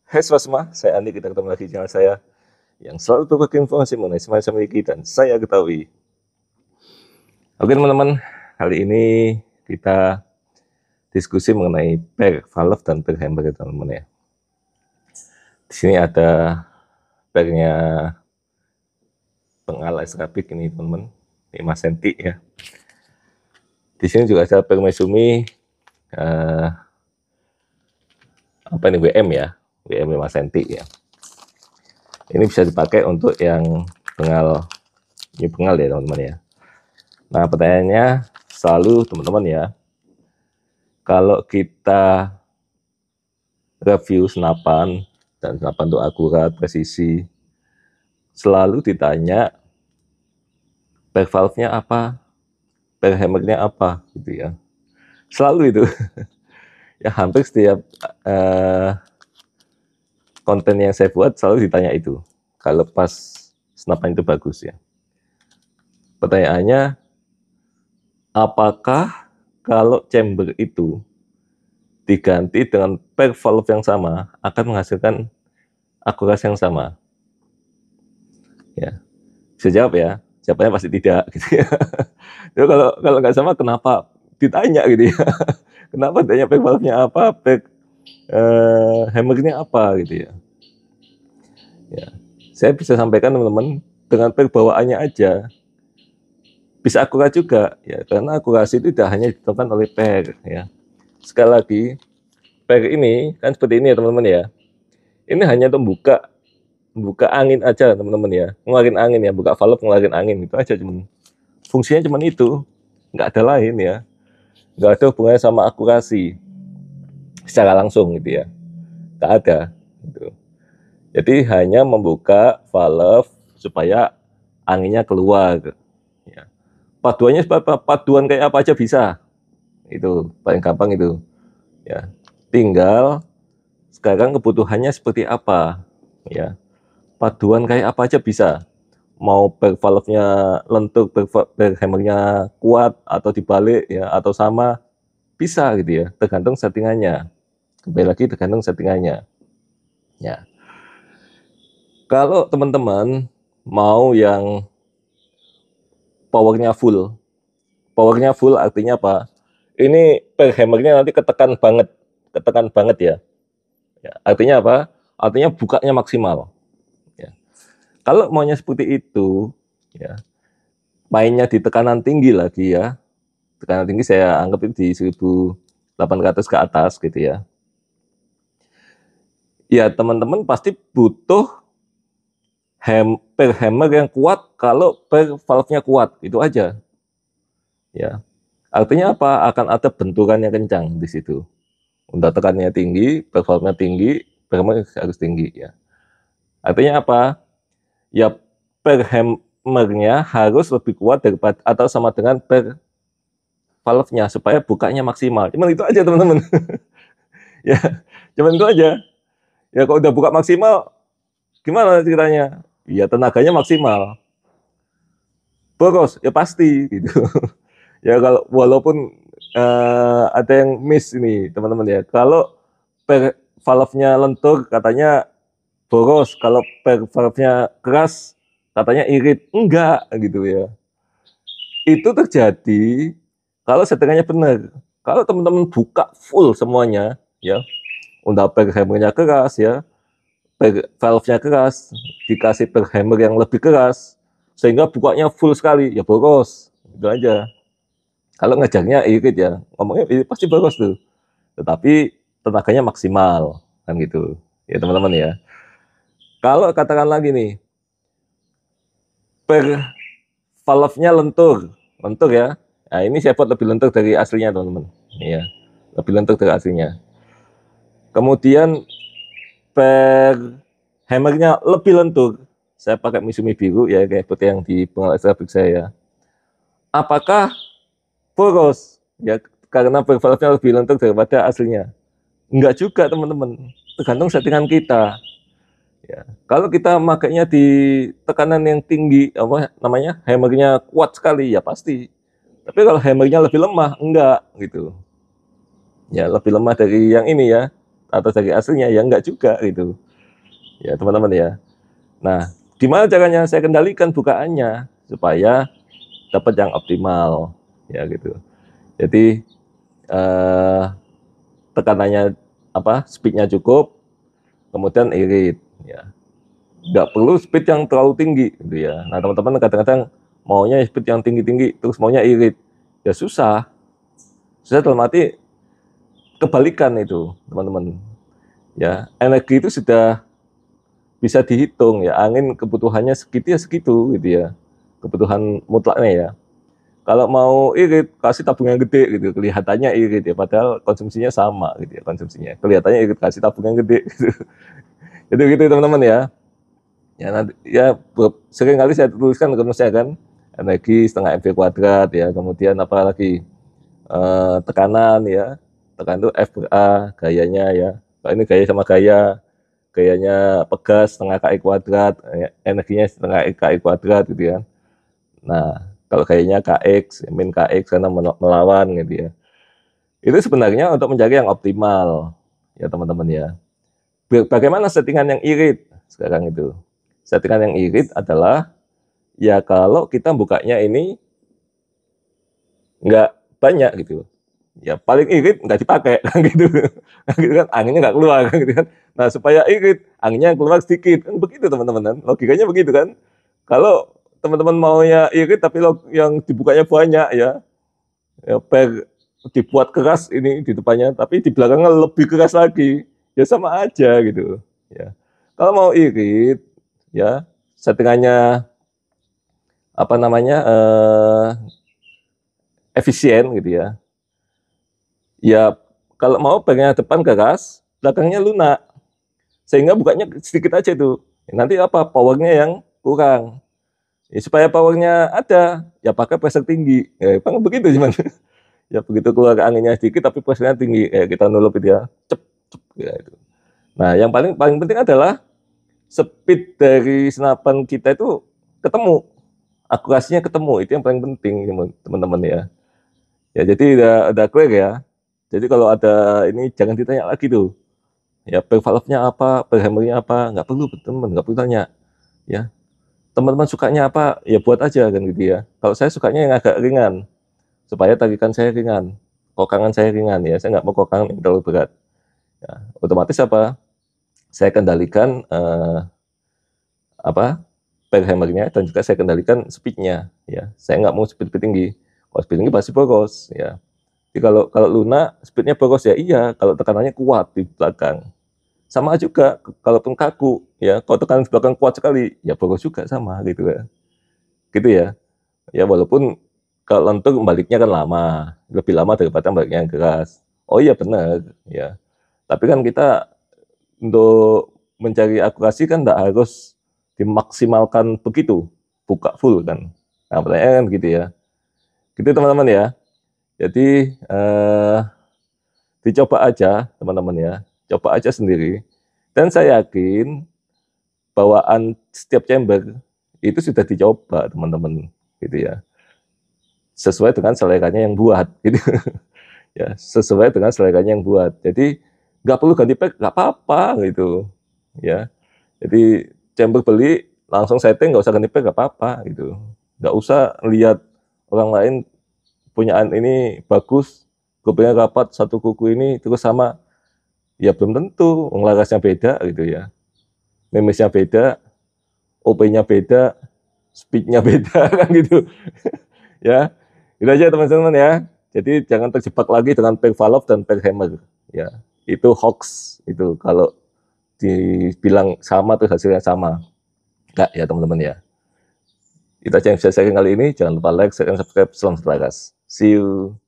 Hai semua, saya Andi, kita ketemu lagi di channel saya yang selalu berbagi informasi mengenai smart memiliki dan saya ketahui. Oke teman-teman, kali ini kita diskusi mengenai pair valve dan pair hammer ya teman-teman ya. Di sini ada pairnya pengal Esrabik ini teman-teman, 5 cm ya. Di sini juga ada pair Mesumi WM ya, WM 5 cm ya. Ini bisa dipakai untuk yang pengal, new pengal ya teman-teman ya. Nah pertanyaannya selalu teman-teman ya, kalau kita review senapan dan senapan itu akurat, presisi, selalu ditanya pair valve-nya apa, pair hammer-nya apa gitu ya. Selalu itu. Ya hampir setiap konten yang saya buat selalu ditanya itu. Kalau pas senapan itu bagus ya. Pertanyaannya, apakah kalau chamber itu diganti dengan pair valve yang sama akan menghasilkan akurasi yang sama? Ya, bisa jawab ya. Jawabannya pasti tidak gitu ya. Jadi kalau nggak sama kenapa ditanya gitu ya? Kenapa tanya pair valve-nya apa, pair hammer-nya apa gitu ya? Ya, saya bisa sampaikan teman-teman dengan pair bawaannya aja bisa akurat juga ya, karena akurasi itu tidak hanya ditentukan oleh pair ya. Sekali lagi, pair ini kan seperti ini ya teman-teman ya. Ini hanya untuk buka angin aja teman-teman ya, ngeluarin angin ya, buka valve ngeluarin angin itu aja, cuman fungsinya cuman itu, nggak ada lain ya, nggak ada hubungannya sama akurasi secara langsung gitu ya, nggak ada gitu. Jadi hanya membuka valve supaya anginnya keluar ya. Paduannya paduan kayak apa aja bisa, itu paling gampang itu ya. Tinggal sekarang kebutuhannya seperti apa ya, paduan kayak apa aja bisa, mau pair valve-nya lentur, pair hammer-nya kuat atau dibalik ya, atau sama, bisa gitu ya, tergantung settingannya. Kembali lagi tergantung settingannya ya. Kalau teman-teman mau yang powernya full artinya apa, ini pair hammer-nya nanti ketekan banget ya. Ya, artinya apa? Artinya bukanya maksimal ya. Kalau maunya seperti itu ya, mainnya di tekanan tinggi lagi ya, tekanan tinggi saya anggap itu di 1800 ke atas gitu ya. Ya teman-teman pasti butuh pair hammer yang kuat kalau pair valve-nya kuat, itu aja ya. Artinya apa? Akan ada benturan yang kencang di situ. Untuk tekanannya tinggi, pair valve-nya tinggi, pair hammer harus tinggi ya. Artinya apa? Ya pair hammer-nya harus lebih kuat daripada atau sama dengan pair valve-nya supaya bukanya maksimal. Cuman itu aja teman-teman. Ya, cuman itu aja. Ya kalau udah buka maksimal, gimana ceritanya? Ya tenaganya maksimal. Boros, ya pasti gitu. Ya kalau walaupun ada yang miss ini teman-teman ya. Kalau valve-nya lentur katanya boros, kalau valve-nya keras katanya irit. Enggak gitu ya. Itu terjadi kalau settingannya benar. Kalau teman-teman buka full semuanya ya, udah hammer-nya keras ya, valve-nya keras, dikasih hammer yang lebih keras, sehingga bukanya full sekali, ya boros. Itu aja. Kalau ngejarnya irit ya, ngomongnya pasti boros tuh. Tetapi tenaganya maksimal, kan gitu. Ya teman-teman ya. Kalau katakan lagi nih, valve-nya lentur ya. Nah ini saya buat lebih lentur dari aslinya teman-teman. Iya, lebih lentur dari aslinya. Kemudian per hammernya lebih lentur. Saya pakai Misumi biru ya, kayak seperti yang di pengal Esrabik saya. Apakah boros? Ya karena per valve-nya lebih lentur daripada aslinya. Enggak juga teman-teman. Tergantung settingan kita. Ya. Kalau kita makainya di tekanan yang tinggi, apa namanya, hammernya kuat sekali, ya pasti. Tapi kalau hammernya lebih lemah, enggak gitu. Ya lebih lemah dari yang ini ya. atau daging aslinya, ya enggak juga gitu. Ya, teman-teman ya. Nah, gimana caranya saya kendalikan bukaannya supaya dapat yang optimal, ya gitu. Jadi eh, tekanannya apa? Speednya cukup, kemudian irit, ya. Nggak perlu speed yang terlalu tinggi, gitu ya. Nah, teman-teman kadang-kadang maunya speed yang tinggi-tinggi, terus maunya irit, ya susah. Susah dalam arti kebalikan itu, teman-teman. Ya, energi itu sudah bisa dihitung ya. Angin kebutuhannya segitu ya segitu, gitu ya. Kebutuhan mutlaknya ya. Kalau mau irit, kasih tabung yang gede gitu, kelihatannya irit ya, padahal konsumsinya sama gitu ya, konsumsinya. Kelihatannya irit, kasih tabung yang gede gitu. Jadi gitu teman-teman ya. Ya nanti ya sering kali saya tuliskan rumusnya kan, energi setengah mv kuadrat ya, kemudian apa lagi tekanan ya, tekanan itu F per A, gayanya ya. Kalau ini gaya sama gaya, gayanya pegas setengah KI kuadrat, energinya setengah KI kuadrat gitu ya. Nah, kalau gayanya KX, min KX karena melawan gitu ya. Itu sebenarnya untuk mencari yang optimal ya teman-teman ya. Bagaimana settingan yang irit sekarang itu? Settingan yang irit adalah ya kalau kita bukanya ini nggak banyak gitu. Ya paling irit nggak dipakai kan gitu. Gitu kan anginnya nggak keluar kan gitu kan. Nah supaya irit anginnya keluar sedikit kan begitu teman-teman kan. Logikanya begitu kan. Kalau teman-teman maunya irit tapi yang dibukanya banyak ya, dibuat keras ini di depannya tapi di belakangnya lebih keras lagi ya sama aja gitu ya. Kalau mau irit ya settingannya apa namanya efisien gitu ya. Ya kalau mau pengen depan keras, belakangnya lunak. Sehingga bukanya sedikit aja itu. Nanti apa? Powernya yang kurang. Ya, supaya powernya ada, ya pakai pressure tinggi. Ya, bang begitu cuman. Ya begitu keluar anginnya sedikit tapi pressure-nya tinggi. Ya, kita nulup itu ya. Cep, cep, ya, itu. Nah, yang paling paling penting adalah speed dari senapan kita itu ketemu. Akurasinya ketemu. Itu yang paling penting teman-teman ya. Ya jadi udah clear ya. Jadi kalau ada ini jangan ditanya lagi tuh. Ya per valve-nya apa, per hammer-nya apa, nggak perlu teman, nggak perlu tanya. Ya teman-teman sukanya apa, ya buat aja kan gitu ya. Kalau saya sukanya yang agak ringan, supaya tarikan saya ringan, kokangan saya ringan ya. Saya nggak mau kokangan yang terlalu berat. Ya, otomatis apa? Saya kendalikan apa per hammer-nya dan juga saya kendalikan speed-nya. Ya, saya nggak mau speed tinggi. Kalau speed tinggi pasti boros ya. Jadi kalau kalau lunak speednya boros ya iya, kalau tekanannya kuat di belakang. Sama juga kalaupun kaku ya, kalau tekanan di belakang kuat sekali ya boros juga sama gitu ya. Gitu ya. Ya walaupun kalau lentur baliknya kan lama, lebih lama daripada baliknya yang keras. Oh iya benar ya. Tapi kan kita untuk mencari akurasi kan tidak harus dimaksimalkan begitu, buka full kan. Nah pertanyaan kan gitu ya. Gitu teman-teman ya. Jadi dicoba aja teman-teman ya. Coba aja sendiri. Dan saya yakin bawaan setiap chamber itu sudah dicoba teman-teman gitu ya. Sesuai dengan seleranya yang buat gitu. Ya, sesuai dengan seleranya yang buat. Jadi nggak perlu ganti pack, nggak apa-apa gitu. Ya. Jadi chamber beli langsung setting nggak usah ganti pack nggak apa-apa gitu. Nggak usah lihat orang lain punyaan ini bagus, kupingnya rapat satu kuku ini terus sama, ya belum tentu, larasnya beda gitu ya, mimisnya beda, OP-nya beda, speed-nya beda kan gitu ya. Itu aja teman-teman ya. Jadi jangan terjebak lagi dengan pack valve dan pack hammer ya. Itu hoax itu kalau dibilang sama terus hasilnya sama. Enggak ya teman-teman ya. Itu aja yang bisa saya sharing kali ini. Jangan lupa like, share, dan subscribe. Selamat berlaras. See you.